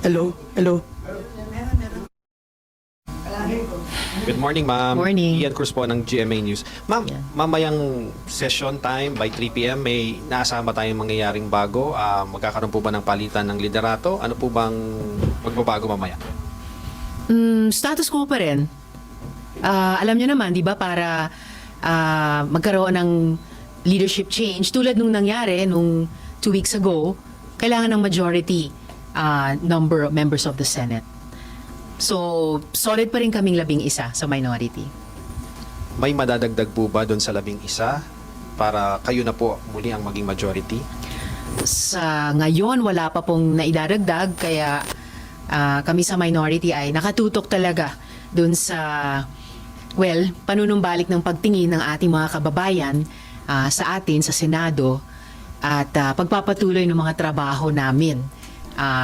Hello? Hello? Good morning, ma'am. Morning. Ian Cruz po ng GMA News. Ma'am, Yeah. mamayang session time by 3 p.m. may naasama tayong mangyayaring bago. Magkakaroon po ba ng palitan ng liderato? Ano po bang magbabago mamaya? Status quo pa rin. Alam nyo naman, di ba, para magkaroon ng leadership change, tulad nung nangyari nung 2 weeks ago, kailangan ng majority number of members of the Senate. So, solid pa rin kaming 11 sa minority. May madadagdag po ba doon sa 11 para kayo na po muli ang maging majority? Sa ngayon, wala pa pong naidaragdag, kaya kami sa minority ay nakatutok talaga dun sa, panunumbalik ng pagtingin ng ating mga kababayan sa atin, sa Senado, at pagpapatuloy ng mga trabaho namin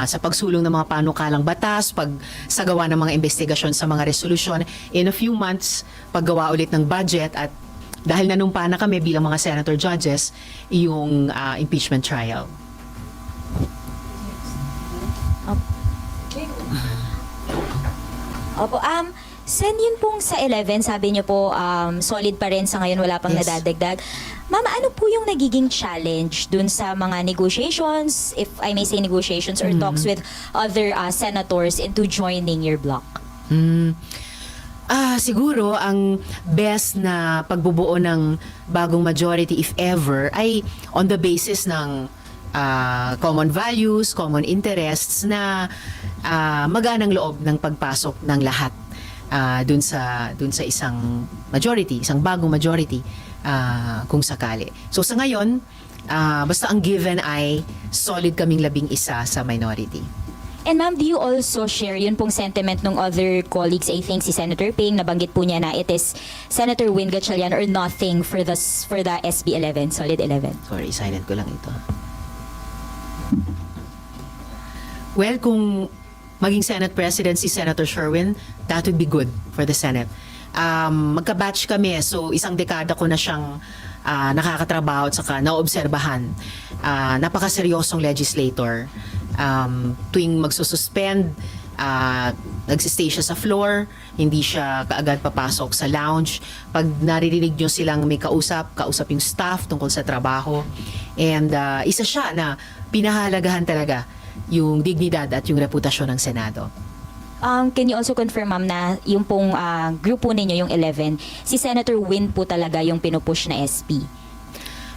sa pagsulong ng mga panukalang batas, pagsagawa ng mga investigasyon sa mga resolusyon. In a few months, paggawa ulit ng budget, at dahil nanumpa na kami bilang mga senator judges, yung impeachment trial. Opo, Sen, yun pong sa 11, sabi niyo po, solid pa rin sa ngayon, wala pang Yes. nadadagdag. Mama, ano po yung nagiging challenge dun sa mga negotiations, if I may say negotiations, or talks with other senators into joining your bloc? Siguro ang best na pagbubuo ng bagong majority, if ever, ay on the basis ng common values, common interests na maganang loob ng pagpasok ng lahat dun sa isang majority, isang bagong majority kung sakali. So sa ngayon, basta ang given ay solid kaming 11 sa minority. And ma'am, do you also share yun pong sentiment ng other colleagues? I think si Senator Ping, nabanggit po niya na it is Senator Win Gatchalian or nothing for the SB 11, Solid 11. Sorry, silent ko lang ito. Well, kung maging Senate President si Senator Sherwin, that would be good for the Senate. Magka-batch kami, so isang dekada ko na siyang nakakatrabaho at saka naobserbahan. Napakaseryosong legislator. Tuwing magsususpend, nagsistay siya sa floor, hindi siya kaagad papasok sa lounge. Pag naririnig nyo silang may kausap yung staff tungkol sa trabaho. And isa siya na pinahalagahan talaga yung dignidad at yung reputasyon ng Senado. Can you also confirm, ma'am, na yung pong grupo ninyo, yung 11, si Senator Win po talaga yung pinupush na SP?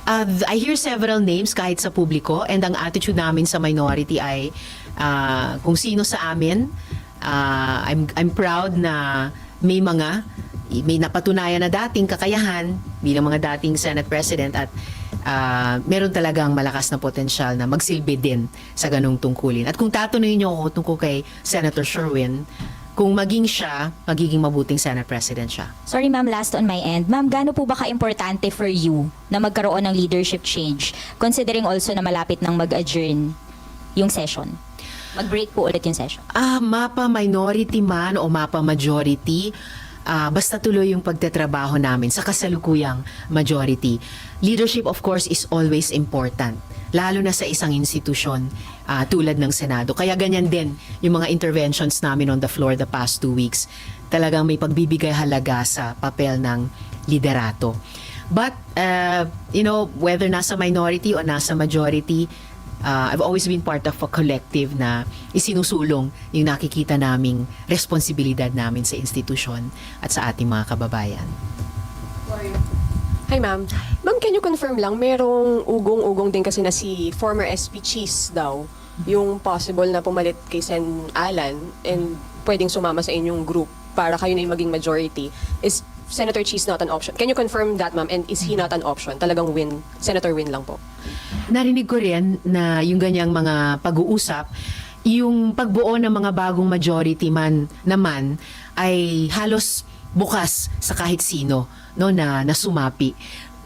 I hear several names kahit sa publiko, and ang attitude namin sa minority ay kung sino sa amin. I'm proud na may napatunayan na dating kakayahan bilang mga dating Senate President, at meron talagang malakas na potensyal na magsilbi din sa ganung tungkulin. At kung tatanungin niyo ako tungkol kay Senator Sherwin, kung maging siya, magiging mabuting Senate President siya. Sorry ma'am, last on my end. Ma'am, gaano po ba ka-importante for you na magkaroon ng leadership change, considering also na malapit nang mag-adjourn yung session? Mag-break po ulit yung session. Mapa minority man o mapa majority, basta tuloy yung pagtatrabaho namin sa kasalukuyang majority. Leadership, of course, is always important, lalo na sa isang institusyon tulad ng Senado. Kaya ganyan din yung mga interventions namin on the floor the past 2 weeks. Talagang may pagbibigay halaga sa papel ng liderato. But, whether nasa minority o nasa majority, I've always been part of a collective na isinusulong yung nakikita naming responsibilidad namin sa institusyon at sa ating mga kababayan. Hi ma'am. Ma'am, can you confirm lang, merong ugong-ugong din kasi na si former SP Cheese daw, yung possible na pumalit kay Sen Alan and pwedeng sumama sa inyong group para kayo na yung maging majority. Is Senator Cheese not an option? Can you confirm that, ma'am? And is he not an option? Talagang Senator Win lang po. Narinig ko rin na yung ganyang mga pag-uusap, yung pagbuo ng mga bagong majority man naman ay halos bukas sa kahit sino, na sumapi.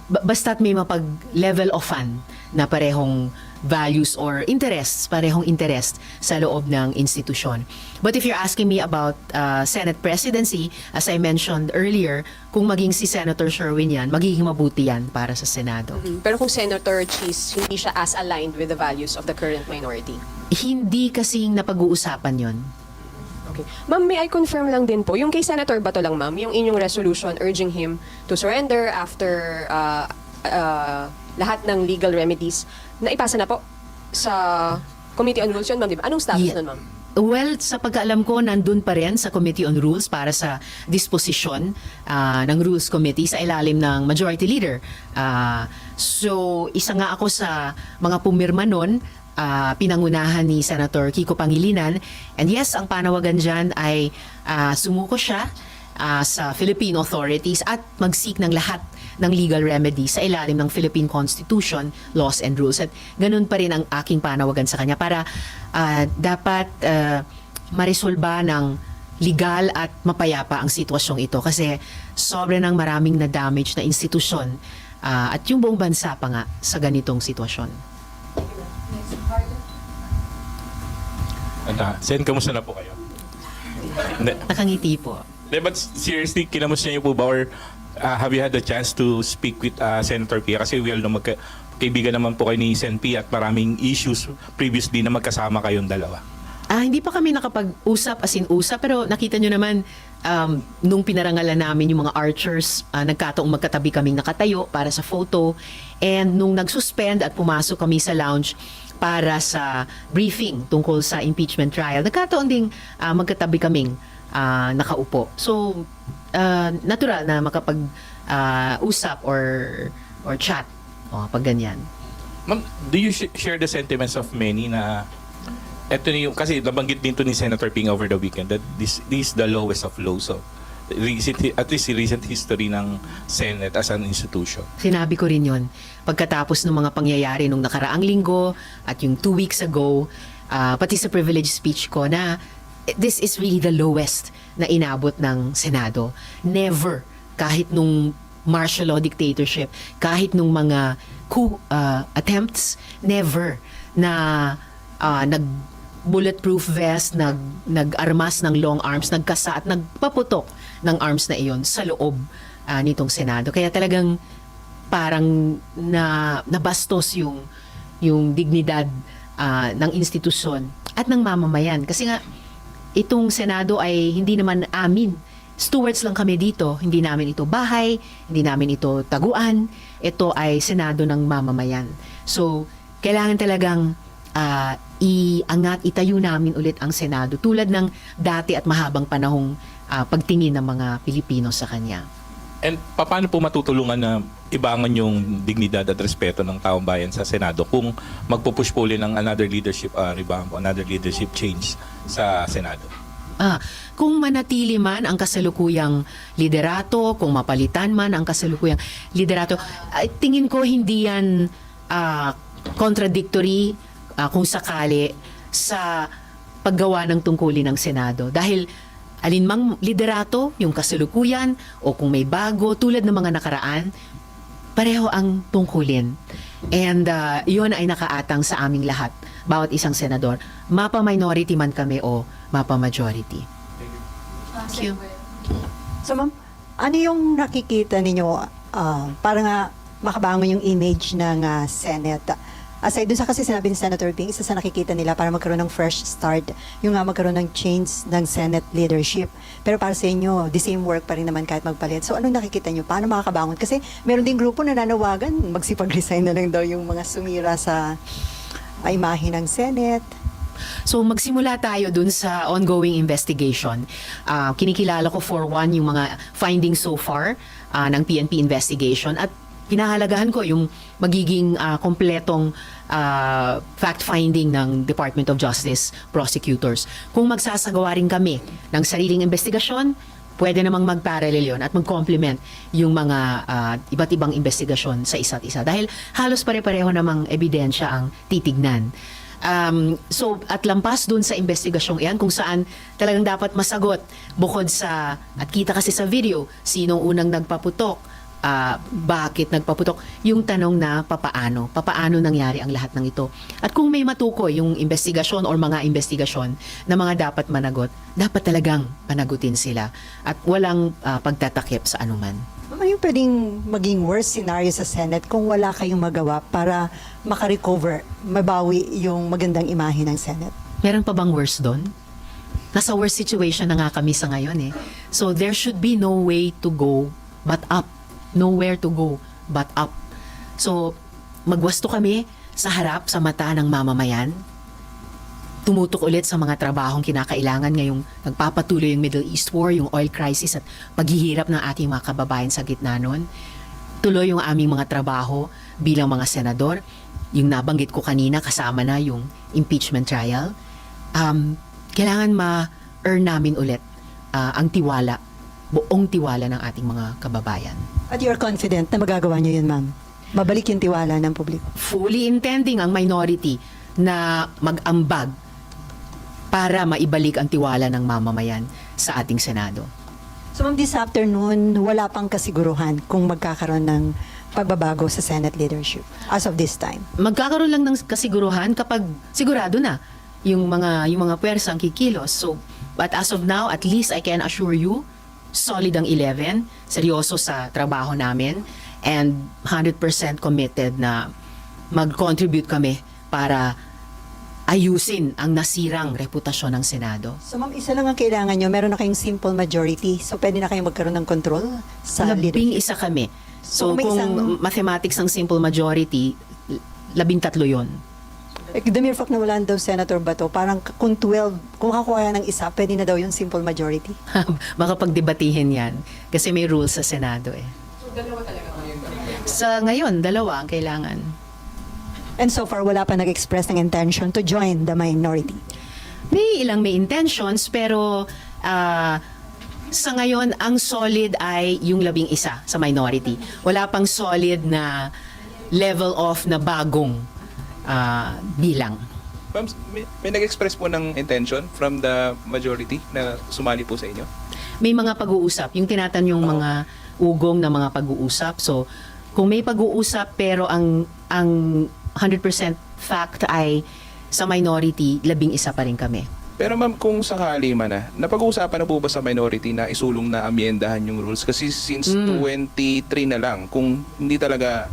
Basta't may mapag-level of fun na parehong values or interests, parehong interest sa loob ng institusyon. But if you're asking me about Senate presidency, as I mentioned earlier, kung maging si Senator Sherwin yan, magiging mabuti yan para sa Senado. Pero kung Senator Cheese, hindi siya as aligned with the values of the current minority. Hindi kasing napag-uusapan yon. Okay. Ma'am, may I confirm lang din po, yung kay Senator Bato lang, ma'am, yung inyong resolution urging him to surrender after lahat ng legal remedies, naipasa na po sa Committee on Rules yun, ma'am, di ba? Anong status Yeah. nun, ma'am? Well, sa pagkaalam ko, nandun pa rin sa Committee on Rules para sa disposisyon ng Rules Committee sa ilalim ng Majority Leader. So, isa nga ako sa mga pumirma nun, pinangunahan ni Senator Kiko Pangilinan. And yes, ang panawagan dyan ay sumuko siya sa Philippine authorities at mag-seek ng lahat ng legal remedy sa ilalim ng Philippine Constitution, laws and rules. At ganun pa rin ang aking panawagan sa kanya para dapat maresolba ng legal at mapayapa ang sitwasyong ito kasi sobra ng maraming na-damage na institusyon at yung buong bansa pa nga sa ganitong sitwasyon. Sen, kamusta na po kayo? Hindi. Nakangiti po. But seriously, kinamusta niyo po ba or have you had the chance to speak with Senator Pia? Kasi we all know kaibigan naman po kayo ni Sen Pia at maraming issues previously na magkasama kayong dalawa. Hindi pa kami nakapag-usap as in usap pero nakita nyo naman nung pinarangalan namin yung mga archers, nagkataong magkatabi kaming nakatayo para sa photo and nung nag-suspend at pumasok kami sa lounge para sa briefing tungkol sa impeachment trial, nagkataon ding magkatabi kaming nakaupo. So, natural na makapag-usap or chat pag ganyan. Ma'am, do you share the sentiments of many na eto na yung, kasi nabanggit din to ni Senator Ping over the weekend that this is the lowest of lows of at least recent history ng Senate as an institution. Sinabi ko rin yon pagkatapos ng mga pangyayari nung nakaraang linggo at yung 2 weeks ago, pati sa privilege speech ko na this is really the lowest na inabot ng Senado. Never, kahit nung martial law dictatorship, kahit nung mga coup attempts, never na nag-bulletproof vest, nag-armas ng long arms, nagkasa at nagpaputok ng arms na iyon sa loob nitong Senado. Kaya talagang parang nabastos yung dignidad ng institusyon at ng mamamayan. Kasi nga, itong Senado ay hindi naman amin. Stewards lang kami dito. Hindi namin ito bahay, hindi namin ito taguan. Ito ay Senado ng mamamayan. So, kailangan talagang iangat, itayo namin ulit ang Senado tulad ng dati at mahabang panahong pagtingin ng mga Pilipino sa kanya. And paano po matutulungan na ibangon yung dignidad at respeto ng taong bayan sa Senado kung magpupush po ulit ng another leadership revamp, another leadership change sa Senado? Kung manatili man ang kasalukuyang liderato, kung mapalitan man ang kasalukuyang liderato, tingin ko hindi yan contradictory kung sakali sa paggawa ng tungkulin ng Senado. Dahil alinmang liderato, yung kasalukuyan, o kung may bago, tulad ng mga nakaraan, pareho ang tungkulin. And yun ay nakaatang sa aming lahat, bawat isang senador, mapa-minority man kami o mapa-majority. Thank you. So ma'am, ano yung nakikita ninyo para nga makabangon yung image ng Senate? Aside dun sa kasi sinabi ni Senator Ping, isa sa nakikita nila para magkaroon ng fresh start, yung nga magkaroon ng change ng Senate leadership. Pero para sa inyo, the same work pa rin naman kahit magpalit. So anong nakikita nyo? Paano makakabangon? Kasi meron ding grupo na nanawagan, magsipag-resign na lang daw yung mga sumira sa imahe ng Senate. So magsimula tayo dun sa ongoing investigation. Kinikilala ko for one yung mga findings so far ng PNP investigation at pinahalagahan ko yung magiging kompletong fact-finding ng Department of Justice prosecutors. Kung magsasagawa rin kami ng sariling investigasyon, pwede namang mag-parallel yun at mag-complement yung mga iba't ibang investigasyon sa isa't isa. Dahil halos pare-pareho namang ebidensya ang titignan. So, at lampas dun sa investigasyong iyan kung saan talagang dapat masagot bukod sa, at kita kasi sa video, sinong unang nagpaputok, bakit nagpaputok, yung tanong na papaano nangyari ang lahat ng ito. At kung may matukoy yung investigasyon or mga investigasyon na mga dapat managot, dapat talagang panagutin sila at walang pagtatakip sa anuman. Ano yung pwedeng maging worst scenario sa Senate kung wala kayong magawa para makarecover, mabawi yung magandang imahe ng Senate? Meron pa bang worse doon? Nasa worst situation na nga kami sa ngayon eh. So there should be no way to go but up. Nowhere to go but up. So magwasto kami sa harap, sa mata ng mamamayan. Tumutok ulit sa mga trabahong kinakailangan ngayong nagpapatuloy yung Middle East War, yung oil crisis at paghihirap ng ating mga kababayan sa gitna nun. Tuloy yung aming mga trabaho bilang mga senador. Yung nabanggit ko kanina, kasama na yung impeachment trial. Kailangan ma-earn namin ulit ang tiwala, buong tiwala ng ating mga kababayan. At you're confident na magagawa niyo yun, ma'am? Mabalik yung tiwala ng publiko. Fully intending ang minority na mag-ambag para maibalik ang tiwala ng mamamayan sa ating Senado. So ma'am, this afternoon, wala pang kasiguruhan kung magkakaroon ng pagbabago sa Senate leadership as of this time. Magkakaroon lang ng kasiguruhan kapag sigurado na yung mga pwersang kikilos. So, but as of now, at least I can assure you, solid ang 11, seryoso sa trabaho namin, and 100% committed na mag-contribute kami para ayusin ang nasirang reputasyon ng Senado. So ma'am, isa lang ang kailangan nyo. Meron na kayong simple majority. So pwede na kayong magkaroon ng control sa leadership. Labing isa kami. So, So, may kung isang- mathematics ang simple majority, 13 yon. The mere fact na wala daw Senator Bato, parang kung 12, kung kakuha ng isa, pwede na daw yung simple majority. Baka pagdebatihin yan. Kasi may rules sa Senado eh. So, dalawa talaga ngayon? Sa ngayon, dalawa ang kailangan. And so far, wala pa nag-express ng intention to join the minority. May ilang may intentions, pero sa ngayon, ang solid ay yung 11 sa minority. Wala pang solid na level of na bagong bilang. Ma'am, may nag-express po ng intention from the majority na sumali po sa inyo? May mga pag-uusap, yung tinatanyong mga ugong na mga pag-uusap. So, kung may pag-uusap pero ang 100% fact ay sa minority, 11 pa rin kami. Pero ma'am, kung sakali man napag-uusapan na po ba sa minority na isulong na amyendahan yung rules? Kasi since 23 na lang, kung hindi talaga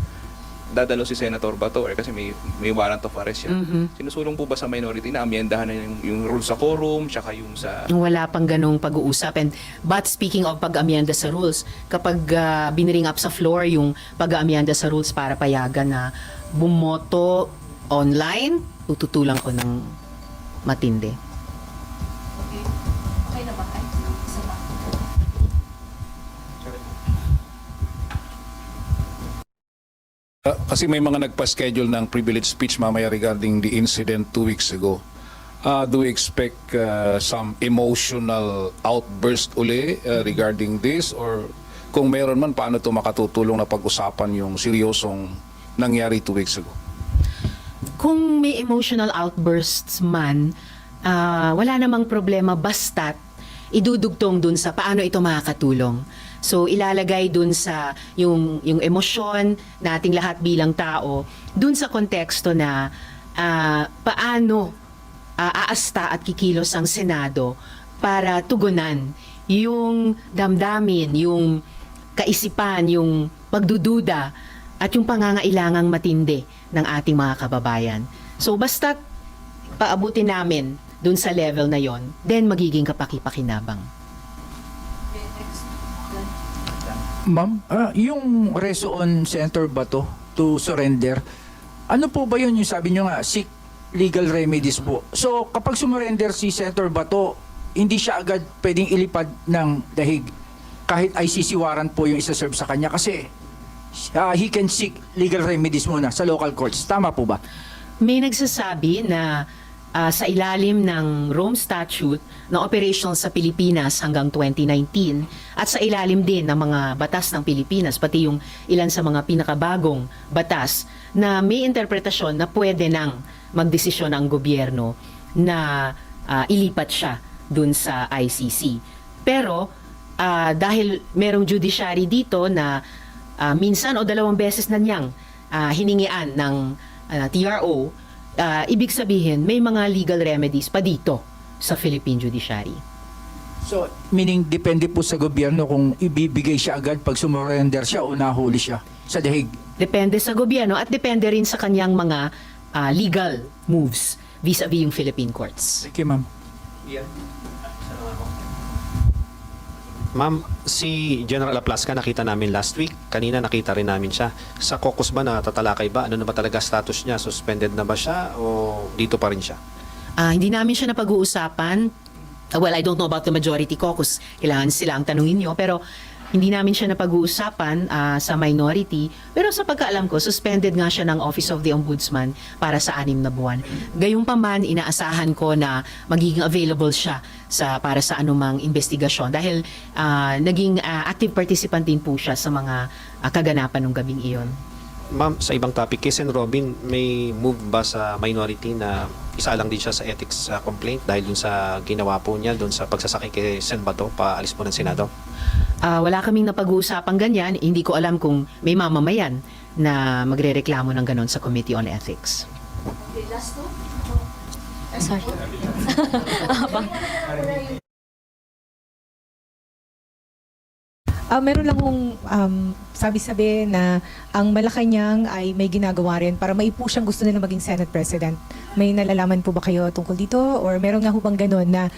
dadalo si Senator Bato or kasi may warrant of arrest siya, sinusulong po ba sa minority na amyendahan na yung rules sa quorum, tsaka yung sa... Wala pang ganong pag-uusap. But speaking of pag-amyenda sa rules, kapag biniring up sa floor yung pag-amyenda sa rules para payagan na bumoto online, tututulan ko ng matindi. Kasi may mga nagpa-schedule ng privilege speech mamaya regarding the incident 2 weeks ago. Do we expect some emotional outburst uli regarding this? Or kung meron man, paano ito makatutulong na pag-usapan yung seryosong nangyari 2 weeks ago? Kung may emotional outbursts man, wala namang problema basta't idudugtong dun sa paano ito makakatulong. So ilalagay dun sa yung emosyon nating lahat bilang tao, dun sa konteksto na paano aasta at kikilos ang Senado para tugunan yung damdamin, yung kaisipan, yung pagdududa at yung pangangailangang matindi ng ating mga kababayan. So basta paabutin namin dun sa level na yon, then magiging kapaki-pakinabang. Ma'am, yung reso on Senator Bato to surrender, ano po ba yun yung sabi nyo nga, seek legal remedies po? So, kapag sumurrender si Senator Bato, hindi siya agad pwedeng ilipad ng dahig kahit ICC warrant po yung isa-serve sa kanya kasi he can seek legal remedies muna sa local courts. Tama po ba? May nagsasabi na sa ilalim ng Rome Statute na operational sa Pilipinas hanggang 2019 at sa ilalim din ng mga batas ng Pilipinas, pati yung ilan sa mga pinakabagong batas na may interpretasyon na pwede nang magdesisyon ang gobyerno na ilipat siya dun sa ICC. Pero dahil merong judiciary dito na minsan o 2 beses na niyang hiningian ng TRO, ibig sabihin may mga legal remedies pa dito sa Philippine Judiciary. So, meaning depende po sa gobyerno kung ibibigay siya agad pag sumurrender siya o nahuli siya sa dahig. Depende sa gobyerno at depende rin sa kanyang mga legal moves vis-a-vis yung Philippine courts. Thank you, ma'am. Ma'am, si General Aplasca nakita namin last week. Kanina nakita rin namin siya. Sa caucus ba natatalakay ba? Ano na ba talaga status niya? Suspended na ba siya o dito pa rin siya? Hindi namin siya napag-uusapan. Well, I don't know about the majority caucus. Kailangan sila ang tanungin nyo. Pero hindi namin siya napag-uusapan sa minority. Pero sa pagkaalam ko, suspended nga siya ng Office of the Ombudsman para sa 6 na buwan. Gayunpaman, inaasahan ko na magiging available siya para sa anumang investigasyon dahil naging active participant din po siya sa mga kaganapan ng gabing iyon. Ma'am, sa ibang topic, kay Sen. Robin, may move ba sa minority na isa lang din siya sa ethics complaint dahil dun sa ginawa po niya, dun sa pagsasakay kay Sen. Bato, paalis po ng Senado? Wala kaming napag-uusapang ganyan. Hindi ko alam kung may mamamayan na magrereklamo ng ganon sa Committee on Ethics. Sorry. Meron lang kong sabi-sabi na ang Malacanang ay may ginagawa rin para maipo siyang gusto nila maging Senate President. May nalalaman po ba kayo tungkol dito? Or meron nga ho bang ganun na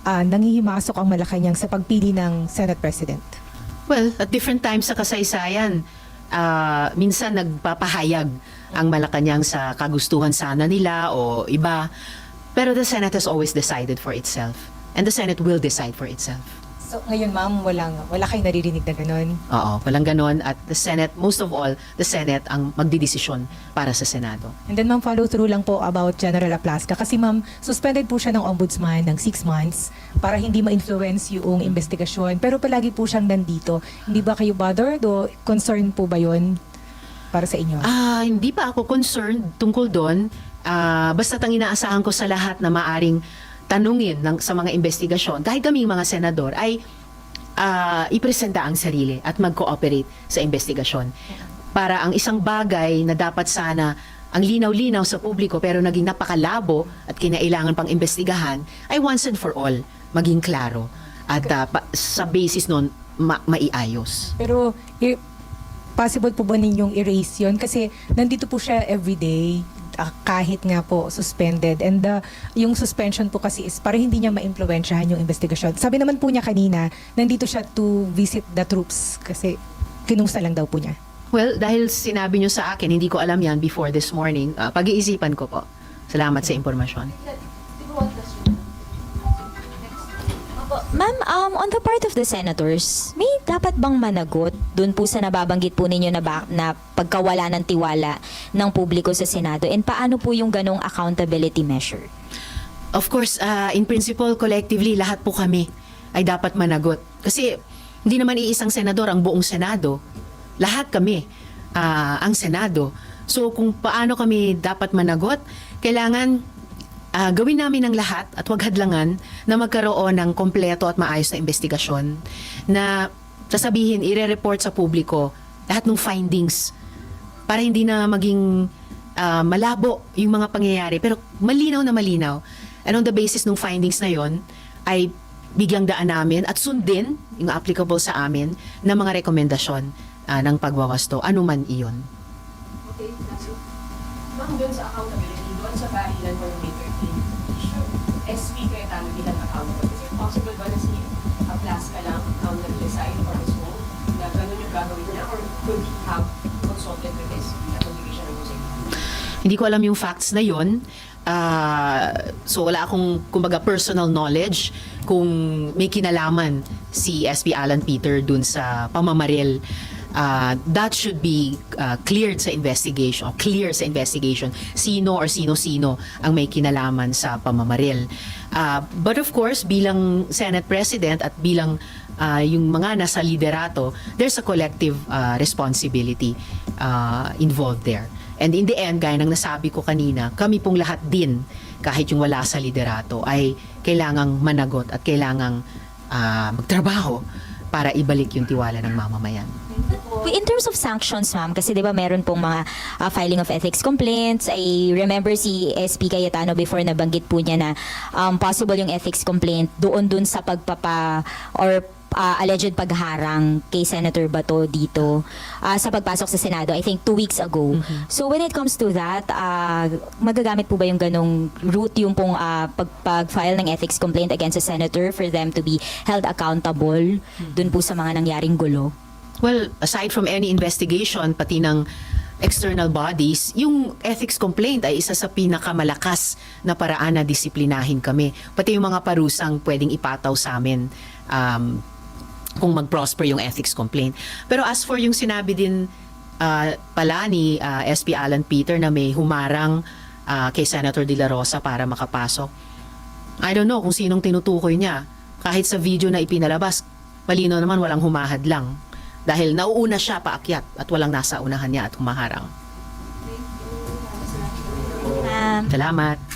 nangihimasok ang Malacanang sa pagpili ng Senate President? Well, at different times sa kasaysayan, minsan nagpapahayag ang Malacanang sa kagustuhan sana nila o iba. Pero the Senate has always decided for itself. And the Senate will decide for itself. So ngayon ma'am, wala kayong naririnig na ganun? Oo, walang ganon. At the Senate, most of all, the Senate ang magdidesisyon para sa Senado. And then ma'am, follow through lang po about General Aplasca. Kasi ma'am, suspended po siya ng ombudsman ng 6 months para hindi ma-influence yung investigasyon. Pero palagi po siyang nandito. Hindi ba kayo bothered o concerned po ba yun para sa inyo? Hindi pa ako concerned tungkol doon. Basta't ang inaasahan ko sa lahat na maaring tanungin sa mga investigasyon, kahit kaming mga senador, ay ipresenta ang sarili at mag-cooperate sa investigasyon. Para ang isang bagay na dapat sana ang linaw-linaw sa publiko pero naging napakalabo at kinailangan pang investigahan, ay once and for all, maging klaro. At sa basis nun, maiayos. Pero possible po ba ninyong erase yun? Kasi nandito po siya everyday, kahit nga po suspended. And yung suspension po kasi is para hindi niya ma-impluwensyahan yung investigasyon. Sabi naman po niya kanina, nandito siya to visit the troops kasi kinumusta lang daw po niya. Well, dahil sinabi niyo sa akin, hindi ko alam yan before this morning, pag-iisipan ko po. Salamat sa impormasyon. Ma'am, on the part of the senators, may dapat bang managot dun po sa nababanggit po ninyo na pagkawala ng tiwala ng publiko sa Senado? And paano po yung ganong accountability measure? Of course, in principle, collectively, lahat po kami ay dapat managot. Kasi hindi naman iisang senador ang buong Senado. Lahat kami ang Senado. So kung paano kami dapat managot, kailangan gawin namin ang lahat at huwag hadlangan na magkaroon ng kompleto at maayos na investigasyon na sasabihin, ire-report sa publiko lahat ng findings para hindi na maging malabo yung mga pangyayari pero malinaw na malinaw. And on the basis ng findings na yon ay bigyang daan namin at sundin yung applicable sa amin na mga rekomendasyon ng pagwawasto, anuman iyon. Okay, so, ma'am, doon sa accountability, doon sa bahilan for May 13, SP Cayetano bilang accountable. Is it possible ba na si Aplasca lang ang nag-decide on his own na gano'n yung gagawin niya or could he have consulted with SP at magbigay siya ng musik? Hindi ko alam yung facts na yon. So wala akong kumbaga personal knowledge kung may kinalaman si SP Alan Peter dun sa pamamaril. That should be cleared sa investigation, clear sa investigation, sino or sino-sino ang may kinalaman sa pamamaril. But of course, bilang Senate President at bilang yung mga nasa liderato, there's a collective responsibility involved there. And in the end, gaya ng nasabi ko kanina, kami pong lahat din, kahit yung wala sa liderato, ay kailangang managot at kailangang magtrabaho para ibalik yung tiwala ng mamamayan. Thank you po. In terms of sanctions, ma'am, kasi 'di ba meron pong mga filing of ethics complaints. I remember si SP Cayetano before nabanggit po niya na possible yung ethics complaint doon sa pagpapa or alleged pagharang kay Senator Bato dito sa pagpasok sa Senado, I think 2 weeks ago. So when it comes to that, magagamit po ba yung ganong route yung pong pag-file ng ethics complaint against a senator for them to be held accountable dun po sa mga nangyaring gulo? Well, aside from any investigation, pati ng external bodies, yung ethics complaint ay isa sa pinakamalakas na paraan na disiplinahin kami. Pati yung mga parusang pwedeng ipataw sa amin kung mag-prosper yung ethics complaint. Pero as for yung sinabi din pala ni SP Alan Peter na may humarang kay Senator De La Rosa para makapasok, I don't know kung sinong tinutukoy niya. Kahit sa video na ipinalabas, malino naman walang humahad lang. Dahil nauuna siya paakyat at walang nasa unahan niya at humaharang. Salamat.